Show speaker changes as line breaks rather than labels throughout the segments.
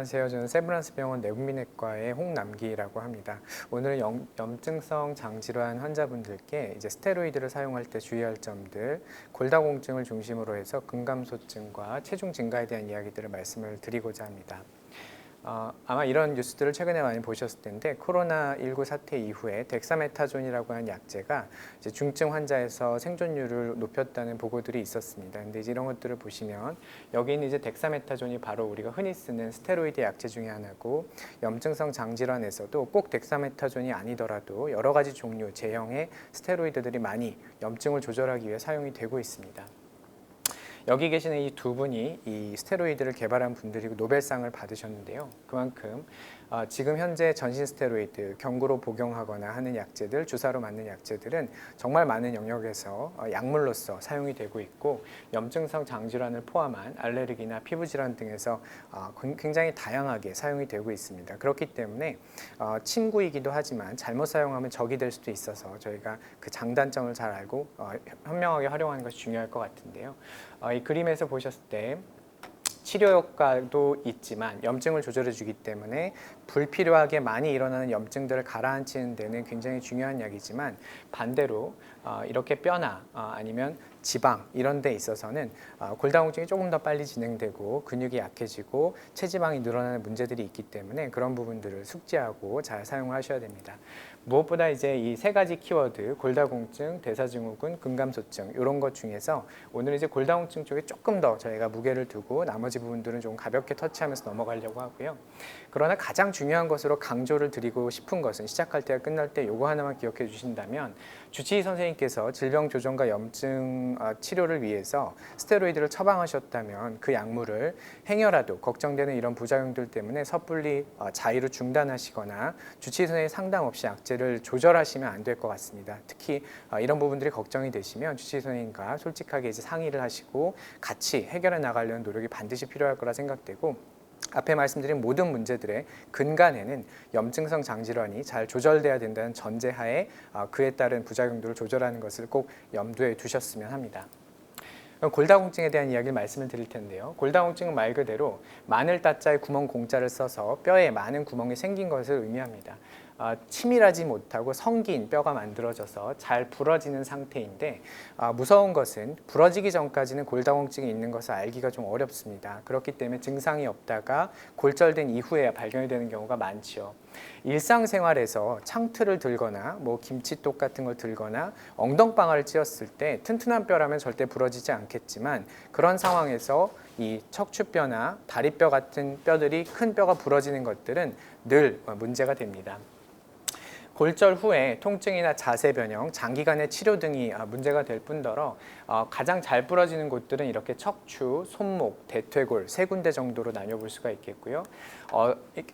안녕하세요. 저는 세브란스 병원 내분비내과의 홍남기라고 합니다. 오늘은 염증성 장질환 환자분들께 이제 스테로이드를 사용할 때 주의할 점들, 골다공증을 중심으로 해서 근감소증과 체중 증가에 대한 이야기들을 말씀을 드리고자 합니다. 아마 이런 뉴스들을 최근에 많이 보셨을 텐데 코로나19 사태 이후에 덱사메타존이라고 하는 약제가 이제 중증 환자에서 생존율을 높였다는 보고들이 있었습니다. 근데 이제 이런 것들을 보시면 여기 있는 이제 덱사메타존이 바로 우리가 흔히 쓰는 스테로이드 약제 중에 하나고 염증성 장질환에서도 꼭 덱사메타존이 아니더라도 여러 가지 종류, 제형의 스테로이드들이 많이 염증을 조절하기 위해 사용이 되고 있습니다. 여기 계시는 이 두 분이 이 스테로이드를 개발한 분들이고 노벨상을 받으셨는데요. 그만큼 지금 현재 전신 스테로이드, 경구로 복용하거나 하는 약제들, 주사로 맞는 약제들은 정말 많은 영역에서 약물로서 사용이 되고 있고 염증성 장질환을 포함한 알레르기나 피부질환 등에서 굉장히 다양하게 사용이 되고 있습니다. 그렇기 때문에 친구이기도 하지만 잘못 사용하면 적이 될 수도 있어서 저희가 그 장단점을 잘 알고 현명하게 활용하는 것이 중요할 것 같은데요. 이 그림에서 보셨을 때 치료 효과도 있지만 염증을 조절해 주기 때문에 불필요하게 많이 일어나는 염증들을 가라앉히는 데는 굉장히 중요한 약이지만 반대로 이렇게 뼈나 아니면 지방 이런 데 있어서는 골다공증이 조금 더 빨리 진행되고 근육이 약해지고 체지방이 늘어나는 문제들이 있기 때문에 그런 부분들을 숙지하고 잘 사용을 하셔야 됩니다. 무엇보다 이제 이 세 가지 키워드 골다공증, 대사증후군, 근감소증 이런 것 중에서 오늘 이제 골다공증 쪽에 조금 더 저희가 무게를 두고 나머지 부분들은 좀 가볍게 터치하면서 넘어가려고 하고요. 그러나 가장 중요한 것으로 강조를 드리고 싶은 것은 시작할 때와 끝날 때 요거 하나만 기억해 주신다면 주치의 선생님께서 질병 조정과 염증 치료를 위해서 스테로이드를 처방하셨다면 그 약물을 행여라도 걱정되는 이런 부작용들 때문에 섣불리 자의로 중단하시거나 주치의 선생님 상담 없이 약제를 조절하시면 안 될 것 같습니다. 특히 이런 부분들이 걱정이 되시면 주치의 선생님과 솔직하게 이제 상의를 하시고 같이 해결해 나가려는 노력이 반드시 필요할 거라 생각되고 앞에 말씀드린 모든 문제들의 근간에는 염증성 장질환이 잘 조절돼야 된다는 전제하에 그에 따른 부작용들을 조절하는 것을 꼭 염두에 두셨으면 합니다. 골다공증에 대한 이야기를 말씀을 드릴 텐데요. 골다공증은 말 그대로 마늘 따자에 구멍 공자를 써서 뼈에 많은 구멍이 생긴 것을 의미합니다. 치밀하지 못하고 성긴 뼈가 만들어져서 잘 부러지는 상태인데 무서운 것은 부러지기 전까지는 골다공증이 있는 것을 알기가 좀 어렵습니다. 그렇기 때문에 증상이 없다가 골절된 이후에 발견이 되는 경우가 많지요. 일상생활에서 창틀을 들거나 뭐 김치독 같은 걸 들거나 엉덩방아를 찧었을 때 튼튼한 뼈라면 절대 부러지지 않겠지만 그런 상황에서 이 척추뼈나 다리뼈 같은 뼈들이 큰 뼈가 부러지는 것들은 늘 문제가 됩니다. 골절 후에 통증이나 자세 변형, 장기간의 치료 등이 문제가 될 뿐더러 가장 잘 부러지는 곳들은 이렇게 척추, 손목, 대퇴골 세 군데 정도로 나뉘어볼 수가 있겠고요.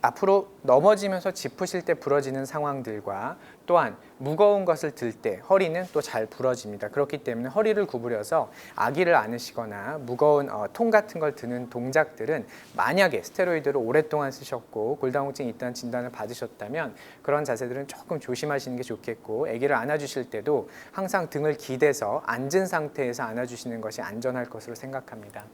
앞으로 넘어지면서 짚으실 때 부러지는 상황들과 또한 무거운 것을 들 때 허리는 또 잘 부러집니다. 그렇기 때문에 허리를 구부려서 아기를 안으시거나 무거운 통 같은 걸 드는 동작들은 만약에 스테로이드를 오랫동안 쓰셨고 골다공증이 있다는 진단을 받으셨다면 그런 자세들은 조금 조심하시는 게 좋겠고 아기를 안아주실 때도 항상 등을 기대서 앉은 상태에서 안아주시는 것이 안전할 것으로 생각합니다.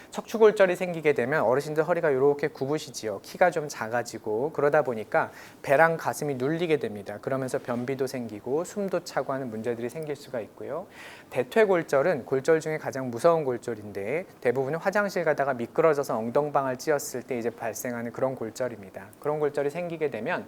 척추골절이 생기게 되면 어르신들 허리가 이렇게 굽으시지요. 키가 좀 작아지고 그러다 보니까 배랑 가슴이 눌리게 됩니다. 그러면서 변비도 생기고 숨도 차고 하는 문제들이 생길 수가 있고요. 대퇴골절은 골절 중에 가장 무서운 골절인데 대부분은 화장실 가다가 미끄러져서 엉덩방아를 찧었을 때 이제 발생하는 그런 골절입니다. 그런 골절이 생기게 되면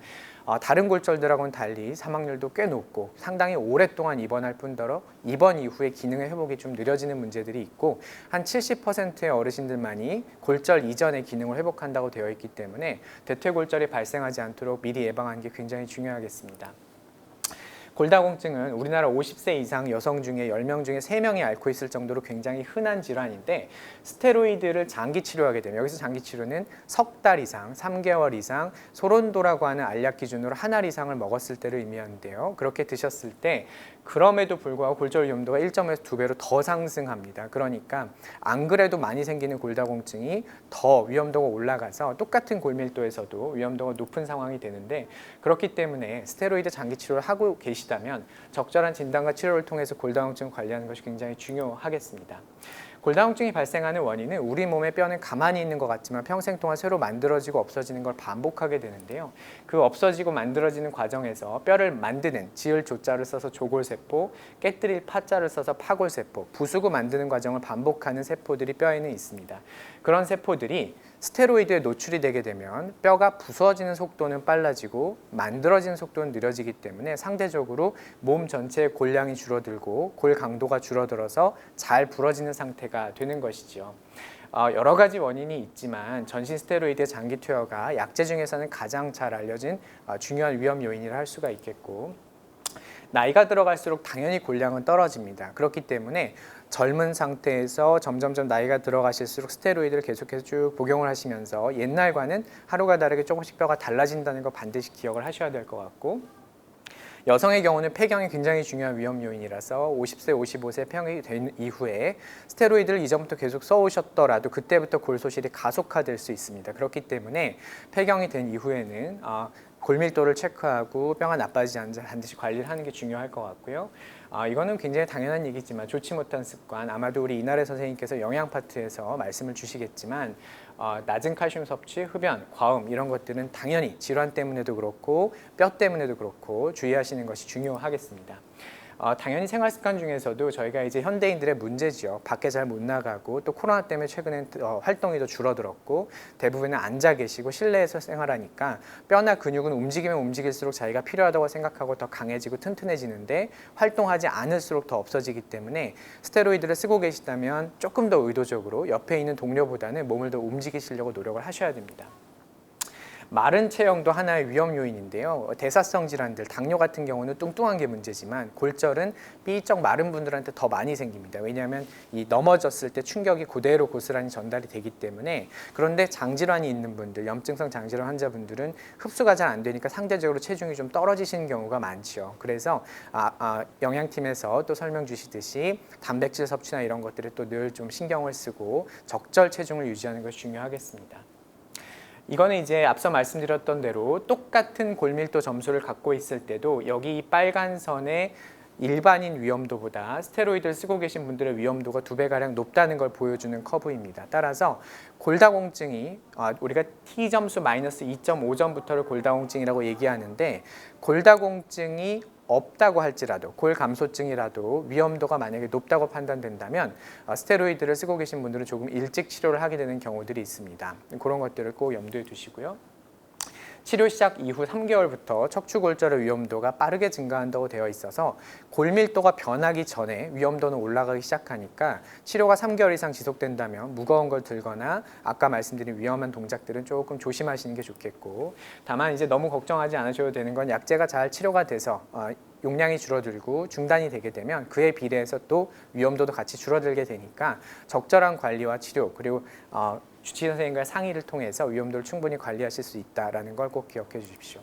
다른 골절들하고는 달리 사망률도 꽤 높고 상당히 오랫동안 입원할 뿐더러 입원 이후에 기능의 회복이 좀 느려지는 문제들이 있고 한 70%의 어르신들만이 골절 이전의 기능을 회복한다고 되어 있기 때문에 대퇴골절이 발생하지 않도록 미리 예방하는 게 굉장히 중요하겠습니다. 골다공증은 우리나라 50세 이상 여성 중에 10명 중에 3명이 앓고 있을 정도로 굉장히 흔한 질환인데 스테로이드를 장기 치료하게 되면 여기서 장기 치료는 석 달 이상, 3개월 이상 소론도라고 하는 알약 기준으로 한 알 이상을 먹었을 때를 의미하는데요. 그렇게 드셨을 때 그럼에도 불구하고 골절 위험도가 1점에서 2배로 더 상승합니다. 그러니까 안 그래도 많이 생기는 골다공증이 더 위험도가 올라가서 똑같은 골밀도에서도 위험도가 높은 상황이 되는데 그렇기 때문에 스테로이드 장기 치료를 하고 계시다면 적절한 진단과 치료를 통해서 골다공증을 관리하는 것이 굉장히 중요하겠습니다. 골다공증이 발생하는 원인은 우리 몸의 뼈는 가만히 있는 것 같지만 평생 동안 새로 만들어지고 없어지는 걸 반복하게 되는데요. 그 없어지고 만들어지는 과정에서 뼈를 만드는 지을 조자를 써서 조골세포, 깨뜨릴 파자를 써서 파골세포, 부수고 만드는 과정을 반복하는 세포들이 뼈에는 있습니다. 그런 세포들이 스테로이드에 노출이 되게 되면 뼈가 부서지는 속도는 빨라지고 만들어지는 속도는 느려지기 때문에 상대적으로 몸 전체의 골량이 줄어들고 골 강도가 줄어들어서 잘 부러지는 상태가 되는 것이죠. 여러 가지 원인이 있지만 전신 스테로이드의 장기 투여가 약제 중에서는 가장 잘 알려진 중요한 위험 요인이라 할 수가 있겠고, 나이가 들어갈수록 당연히 골량은 떨어집니다. 그렇기 때문에 젊은 상태에서 점점점 나이가 들어가실수록 스테로이드를 계속해서 쭉 복용을 하시면서 옛날과는 하루가 다르게 조금씩 뼈가 달라진다는 거 반드시 기억을 하셔야 될 것 같고, 여성의 경우는 폐경이 굉장히 중요한 위험 요인이라서 50세, 55세 폐경이 된 이후에 스테로이드를 이전부터 계속 써오셨더라도 그때부터 골 소실이 가속화될 수 있습니다. 그렇기 때문에 폐경이 된 이후에는 골밀도를 체크하고 뼈가 나빠지지 않는지 반드시 관리를 하는 게 중요할 것 같고요. 이거는 굉장히 당연한 얘기지만 좋지 못한 습관, 아마도 우리 이나래 선생님께서 영양 파트에서 말씀을 주시겠지만 낮은 칼슘 섭취, 흡연, 과음 이런 것들은 당연히 질환 때문에도 그렇고 뼈 때문에도 그렇고 주의하시는 것이 중요하겠습니다. 당연히 생활 습관 중에서도 저희가 이제 현대인들의 문제지요. 밖에 잘 못 나가고 또 코로나 때문에 최근엔 활동이 더 줄어들었고 대부분은 앉아 계시고 실내에서 생활하니까 뼈나 근육은 움직이면 움직일수록 자기가 필요하다고 생각하고 더 강해지고 튼튼해지는데 활동하지 않을수록 더 없어지기 때문에 스테로이드를 쓰고 계시다면 조금 더 의도적으로 옆에 있는 동료보다는 몸을 더 움직이시려고 노력을 하셔야 됩니다. 마른 체형도 하나의 위험 요인인데요. 대사성 질환들, 당뇨 같은 경우는 뚱뚱한 게 문제지만 골절은 삐쩍 마른 분들한테 더 많이 생깁니다. 왜냐하면 이 넘어졌을 때 충격이 그대로 고스란히 전달이 되기 때문에. 그런데 장질환이 있는 분들, 염증성 장질환 환자분들은 흡수가 잘 안 되니까 상대적으로 체중이 좀 떨어지시는 경우가 많죠. 그래서 영양팀에서 또 설명 주시듯이 단백질 섭취나 이런 것들을 또 늘 좀 신경을 쓰고 적절 체중을 유지하는 것이 중요하겠습니다. 이거는 이제 앞서 말씀드렸던 대로 똑같은 골밀도 점수를 갖고 있을 때도 여기 이 빨간 선의 일반인 위험도보다 스테로이드를 쓰고 계신 분들의 위험도가 2배가량 높다는 걸 보여주는 커브입니다. 따라서 골다공증이 우리가 T점수 마이너스 2.5점부터를 골다공증이라고 얘기하는데 골다공증이 없다고 할지라도 골 감소증이라도 위험도가 만약에 높다고 판단된다면 스테로이드를 쓰고 계신 분들은 조금 일찍 치료를 하게 되는 경우들이 있습니다. 그런 것들을 꼭 염두에 두시고요. 치료 시작 이후 3개월부터 척추골절의 위험도가 빠르게 증가한다고 되어 있어서 골밀도가 변하기 전에 위험도는 올라가기 시작하니까 치료가 3개월 이상 지속된다면 무거운 걸 들거나 아까 말씀드린 위험한 동작들은 조금 조심하시는 게 좋겠고, 다만 이제 너무 걱정하지 않으셔도 되는 건 약제가 잘 치료가 돼서 용량이 줄어들고 중단이 되게 되면 그에 비례해서 또 위험도도 같이 줄어들게 되니까 적절한 관리와 치료 그리고 주치의 선생님과 상의를 통해서 위험도를 충분히 관리하실 수 있다는 걸 꼭 기억해 주십시오.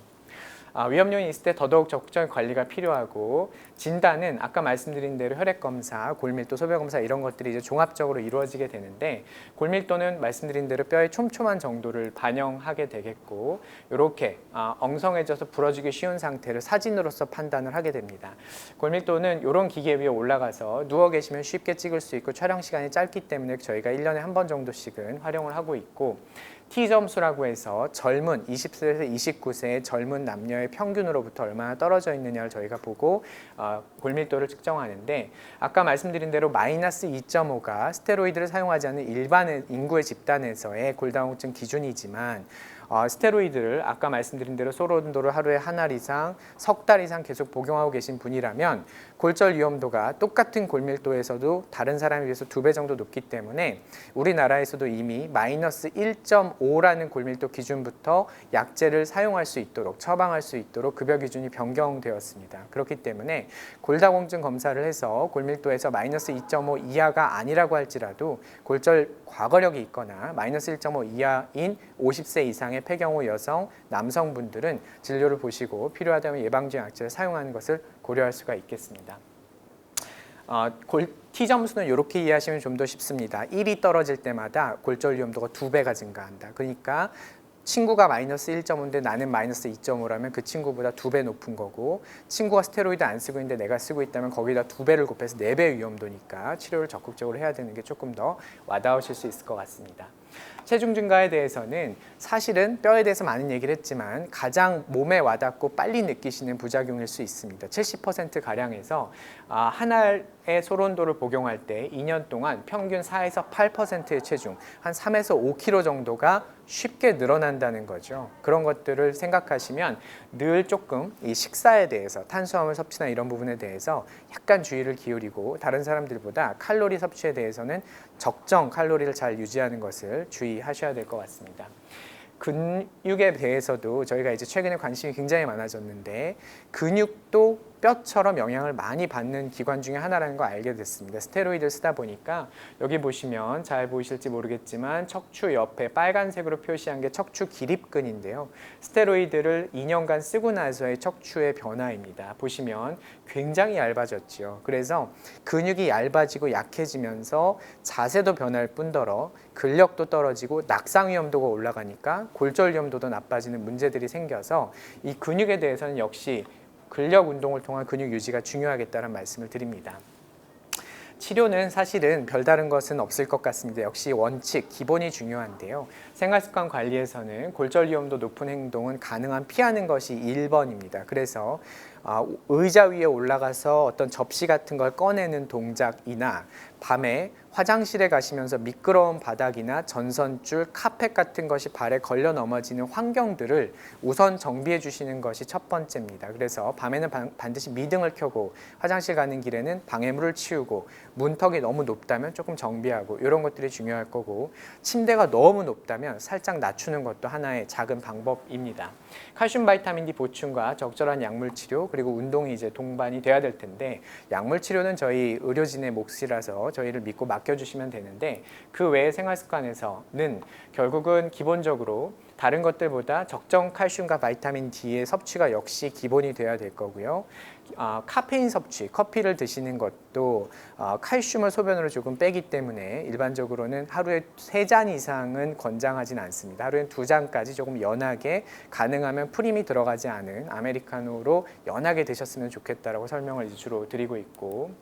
위험 요인이 있을 때 더더욱 적절한 관리가 필요하고, 진단은 아까 말씀드린 대로 혈액검사, 골밀도, 소변검사 이런 것들이 이제 종합적으로 이루어지게 되는데, 골밀도는 말씀드린 대로 뼈의 촘촘한 정도를 반영하게 되겠고, 이렇게 엉성해져서 부러지기 쉬운 상태를 사진으로서 판단을 하게 됩니다. 골밀도는 이런 기계 위에 올라가서 누워 계시면 쉽게 찍을 수 있고 촬영 시간이 짧기 때문에 저희가 1년에 한 번 정도씩은 활용을 하고 있고, T점수라고 해서 젊은 20세에서 29세의 젊은 남녀의 평균으로부터 얼마나 떨어져 있느냐를 저희가 보고 골밀도를 측정하는데, 아까 말씀드린 대로 마이너스 2.5가 스테로이드를 사용하지 않는 일반 인구의 집단에서의 골다공증 기준이지만 스테로이드를 아까 말씀드린 대로 소로돈도를 하루에 한 알 이상, 석 달 이상 계속 복용하고 계신 분이라면 골절 위험도가 똑같은 골밀도에서도 다른 사람에 비해서 2배 정도 높기 때문에 우리나라에서도 이미 마이너스 1.5라는 골밀도 기준부터 약제를 사용할 수 있도록, 처방할 수 있도록 급여 기준이 변경되었습니다. 그렇기 때문에 골다공증 검사를 해서 골밀도에서 마이너스 2.5 이하가 아니라고 할지라도 골절 과거력이 있거나 마이너스 1.5 이하인 50세 이상의 폐경후 여성, 남성분들은 진료를 보시고 필요하다면 예방적 약제를 사용하는 것을 고려할 수가 있겠습니다. T점수는 이렇게 이해하시면 좀 더 쉽습니다. 1이 떨어질 때마다 골절 위험도가 2배가 증가한다. 그러니까 친구가 마이너스 1.5인데 나는 마이너스 2.5라면 그 친구보다 2배 높은 거고, 친구가 스테로이드 안 쓰고 있는데 내가 쓰고 있다면 거기다 2배를 곱해서 4배 위험도니까 치료를 적극적으로 해야 되는 게 조금 더 와닿으실 수 있을 것 같습니다. 체중 증가에 대해서는 사실은 뼈에 대해서 많은 얘기를 했지만 가장 몸에 와닿고 빨리 느끼시는 부작용일 수 있습니다. 70%가량에서 한 알의 소론도를 복용할 때 2년 동안 평균 4에서 8%의 체중, 한 3에서 5kg 정도가 쉽게 늘어난다는 거죠. 그런 것들을 생각하시면 늘 조금 이 식사에 대해서, 탄수화물 섭취나 이런 부분에 대해서 약간 주의를 기울이고, 다른 사람들보다 칼로리 섭취에 대해서는 적정 칼로리를 잘 유지하는 것을 주의하셔야 될 것 같습니다. 근육에 대해서도 저희가 이제 최근에 관심이 굉장히 많아졌는데, 근육도 뼈처럼 영향을 많이 받는 기관 중에 하나라는 거 알게 됐습니다. 스테로이드를 쓰다 보니까 여기 보시면 잘 보이실지 모르겠지만 척추 옆에 빨간색으로 표시한 게 척추 기립근인데요. 스테로이드를 2년간 쓰고 나서의 척추의 변화입니다. 보시면 굉장히 얇아졌죠. 그래서 근육이 얇아지고 약해지면서 자세도 변할 뿐더러 근력도 떨어지고 낙상 위험도가 올라가니까 골절 위험도도 나빠지는 문제들이 생겨서 이 근육에 대해서는 역시 근력 운동을 통한 근육 유지가 중요하겠다는 말씀을 드립니다. 치료는 사실은 별다른 것은 없을 것 같습니다. 역시 원칙, 기본이 중요한데요. 생활습관 관리에서는 골절 위험도 높은 행동은 가능한 피하는 것이 1번입니다. 그래서 의자 위에 올라가서 어떤 접시 같은 걸 꺼내는 동작이나 밤에 화장실에 가시면서 미끄러운 바닥이나 전선줄, 카펫 같은 것이 발에 걸려 넘어지는 환경들을 우선 정비해 주시는 것이 첫 번째입니다. 그래서 밤에는 반드시 미등을 켜고, 화장실 가는 길에는 방해물을 치우고, 문턱이 너무 높다면 조금 정비하고, 이런 것들이 중요할 거고, 침대가 너무 높다면 살짝 낮추는 것도 하나의 작은 방법입니다. 칼슘 바이타민 D 보충과 적절한 약물 치료, 그리고 운동이 이제 동반이 돼야 될 텐데, 약물 치료는 저희 의료진의 몫이라서 저희를 믿고 맡겨주시면 되는데, 그 외의 생활습관에서는 결국은 기본적으로 다른 것들보다 적정 칼슘과 바이타민 D의 섭취가 역시 기본이 돼야 될 거고요. 카페인 섭취, 커피를 드시는 것도 칼슘을 소변으로 조금 빼기 때문에 일반적으로는 하루에 3잔 이상은 권장하진 않습니다. 하루에 2잔까지 조금 연하게, 가능하면 프림이 들어가지 않은 아메리카노로 연하게 드셨으면 좋겠다라고 설명을 주로 드리고 있고,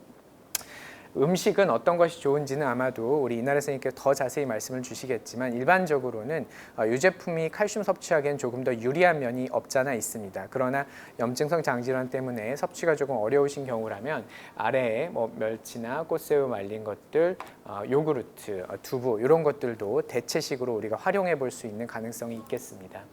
음식은 어떤 것이 좋은지는 아마도 우리 이나래 선생님께서 더 자세히 말씀을 주시겠지만, 일반적으로는 유제품이 칼슘 섭취하기엔 조금 더 유리한 면이 없잖아 있습니다. 그러나 염증성 장질환 때문에 섭취가 조금 어려우신 경우라면 아래에 멸치나 꽃새우 말린 것들, 요구르트, 두부 이런 것들도 대체식으로 우리가 활용해 볼 수 있는 가능성이 있겠습니다.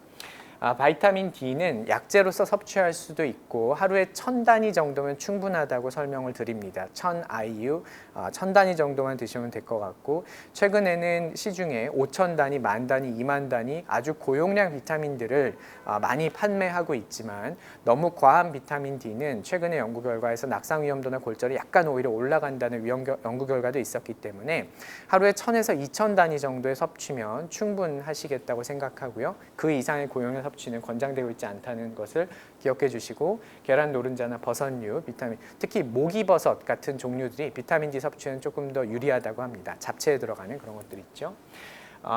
바이타민 D는 약재로서 섭취할 수도 있고 하루에 1000단위 정도면 충분하다고 설명을 드립니다. 1000IU, 1000단위 정도만 드시면 될 것 같고, 최근에는 시중에 5000단위, 10,000단위, 20,000단위 아주 고용량 비타민들을 많이 판매하고 있지만, 너무 과한 비타민 D는 최근의 연구 결과에서 낙상 위험도나 골절이 약간 오히려 올라간다는 연구 결과도 있었기 때문에 하루에 1000에서 2000단위 정도의 섭취면 충분하시겠다고 생각하고요. 그 이상의 고용량 섭취는 권장되고 있지 않다는 것을 기억해 주시고, 계란 노른자나 버섯류, 비타민, 특히 목이버섯 같은 종류들이 비타민 D 섭취는 조금 더 유리하다고 합니다. 잡채에 들어가는 그런 것들 있죠.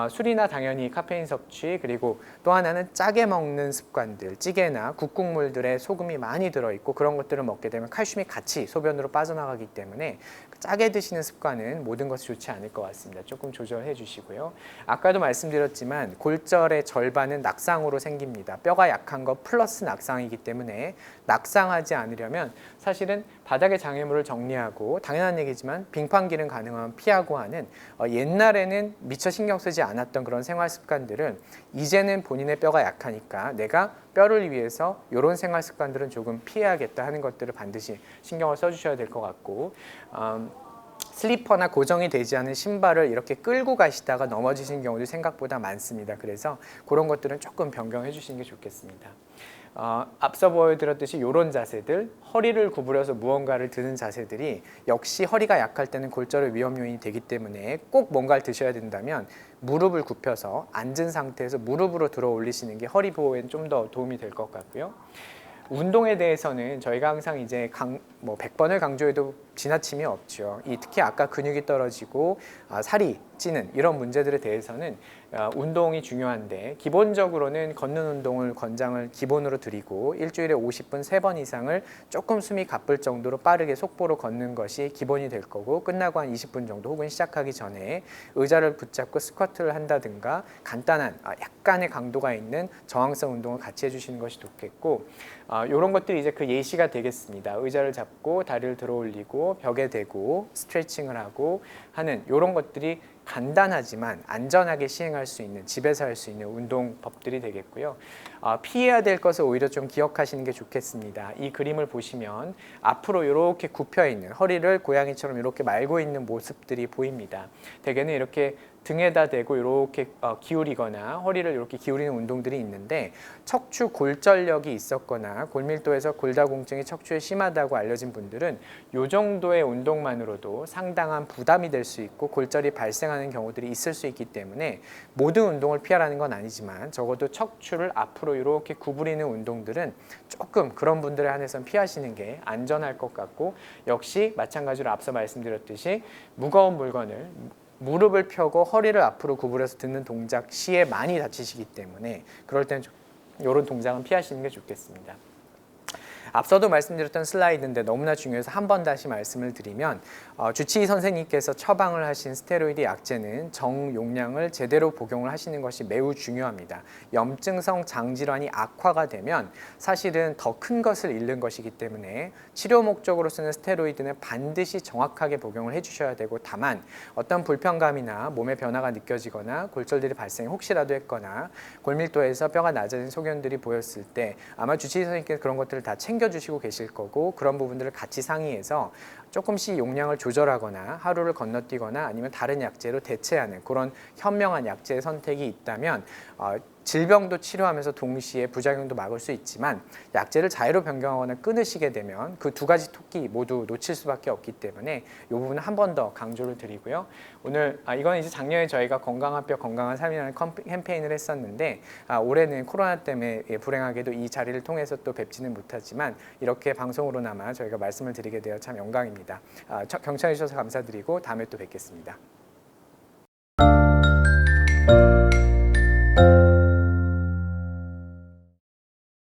술이나 당연히 카페인 섭취, 그리고 또 하나는 짜게 먹는 습관들, 찌개나 국국물들에 소금이 많이 들어있고 그런 것들을 먹게 되면 칼슘이 같이 소변으로 빠져나가기 때문에 짜게 드시는 습관은 모든 것이 좋지 않을 것 같습니다. 조금 조절해 주시고요. 아까도 말씀드렸지만 골절의 절반은 낙상으로 생깁니다. 뼈가 약한 거 플러스 낙상이기 때문에 낙상하지 않으려면 사실은 바닥의 장애물을 정리하고, 당연한 얘기지만 빙판길은 가능하면 피하고 하는 옛날에는 미처 신경 쓰지 않았던 그런 생활 습관들은 이제는 본인의 뼈가 약하니까 내가 뼈를 위해서 이런 생활 습관들은 조금 피해야겠다 하는 것들을 반드시 신경을 써주셔야 될 것 같고, 슬리퍼나 고정이 되지 않은 신발을 이렇게 끌고 가시다가 넘어지신 경우도 생각보다 많습니다. 그래서 그런 것들은 조금 변경해 주시는 게 좋겠습니다. 앞서 보여드렸듯이 이런 자세들, 허리를 구부려서 무언가를 드는 자세들이 역시 허리가 약할 때는 골절의 위험 요인이 되기 때문에 꼭 뭔가를 드셔야 된다면 무릎을 굽혀서 앉은 상태에서 무릎으로 들어 올리시는 게 허리 보호에는 좀 더 도움이 될 것 같고요. 운동에 대해서는 저희가 항상 이제 100번을 강조해도 지나침이 없죠. 특히 아까 근육이 떨어지고 살이 찌는 이런 문제들에 대해서는 운동이 중요한데 기본적으로는 걷는 운동을 권장을 기본으로 드리고 일주일에 50분 3번 이상을 조금 숨이 가쁠 정도로 빠르게 속보로 걷는 것이 기본이 될 거고 끝나고 한 20분 정도 혹은 시작하기 전에 의자를 붙잡고 스쿼트를 한다든가 간단한 약간의 강도가 있는 저항성 운동을 같이 해주시는 것이 좋겠고 이런 것들이 이제 그 예시가 되겠습니다. 의자를 잡고 다리를 들어 올리고 벽에 대고 스트레칭을 하고 하는 이런 것들이 간단하지만 안전하게 시행할 수 있는 집에서 할 수 있는 운동법들이 되겠고요. 피해야 될 것을 오히려 좀 기억하시는 게 좋겠습니다. 이 그림을 보시면 앞으로 이렇게 굽혀 있는 허리를 고양이처럼 이렇게 말고 있는 모습들이 보입니다. 대개는 이렇게 등에다 대고 이렇게 기울이거나 허리를 이렇게 기울이는 운동들이 있는데 척추 골절력이 있었거나 골밀도에서 골다공증이 척추에 심하다고 알려진 분들은 이 정도의 운동만으로도 상당한 부담이 될 수 있고 골절이 발생하는 경우들이 있을 수 있기 때문에 모든 운동을 피하라는 건 아니지만 적어도 척추를 앞으로 이렇게 구부리는 운동들은 조금 그런 분들에 한해서는 피하시는 게 안전할 것 같고 역시 마찬가지로 앞서 말씀드렸듯이 무거운 물건을 무릎을 펴고 허리를 앞으로 구부려서 듣는 동작 시에 많이 다치시기 때문에 그럴 때는 이런 동작은 피하시는 게 좋겠습니다. 앞서도 말씀드렸던 슬라이드인데 너무나 중요해서 한 번 다시 말씀을 드리면 주치의 선생님께서 처방을 하신 스테로이드 약제는 정용량을 제대로 복용을 하시는 것이 매우 중요합니다. 염증성 장질환이 악화가 되면 사실은 더 큰 것을 잃는 것이기 때문에 치료 목적으로 쓰는 스테로이드는 반드시 정확하게 복용을 해주셔야 되고 다만 어떤 불편감이나 몸의 변화가 느껴지거나 골절들이 발생 혹시라도 했거나 골밀도에서 뼈가 낮아진 소견들이 보였을 때 아마 주치의 선생님께서 그런 것들을 다 챙겨주시고 계실 거고 그런 부분들을 같이 상의해서 조금씩 용량을 조절하거나 하루를 건너뛰거나 아니면 다른 약제로 대체하는 그런 현명한 약제의 선택이 있다면 질병도 치료하면서 동시에 부작용도 막을 수 있지만 약제를 자유로 변경하거나 끊으시게 되면 그 두 가지 토끼 모두 놓칠 수밖에 없기 때문에 이 부분은 한 번 더 강조를 드리고요. 오늘 이건 이제 작년에 저희가 건강한 뼈 건강한 삶이라는 캠페인을 했었는데 올해는 코로나 때문에 불행하게도 이 자리를 통해서 또 뵙지는 못하지만 이렇게 방송으로나마 저희가 말씀을 드리게 되어 참 영광입니다. 경청해 주셔서 감사드리고 다음에 또 뵙겠습니다.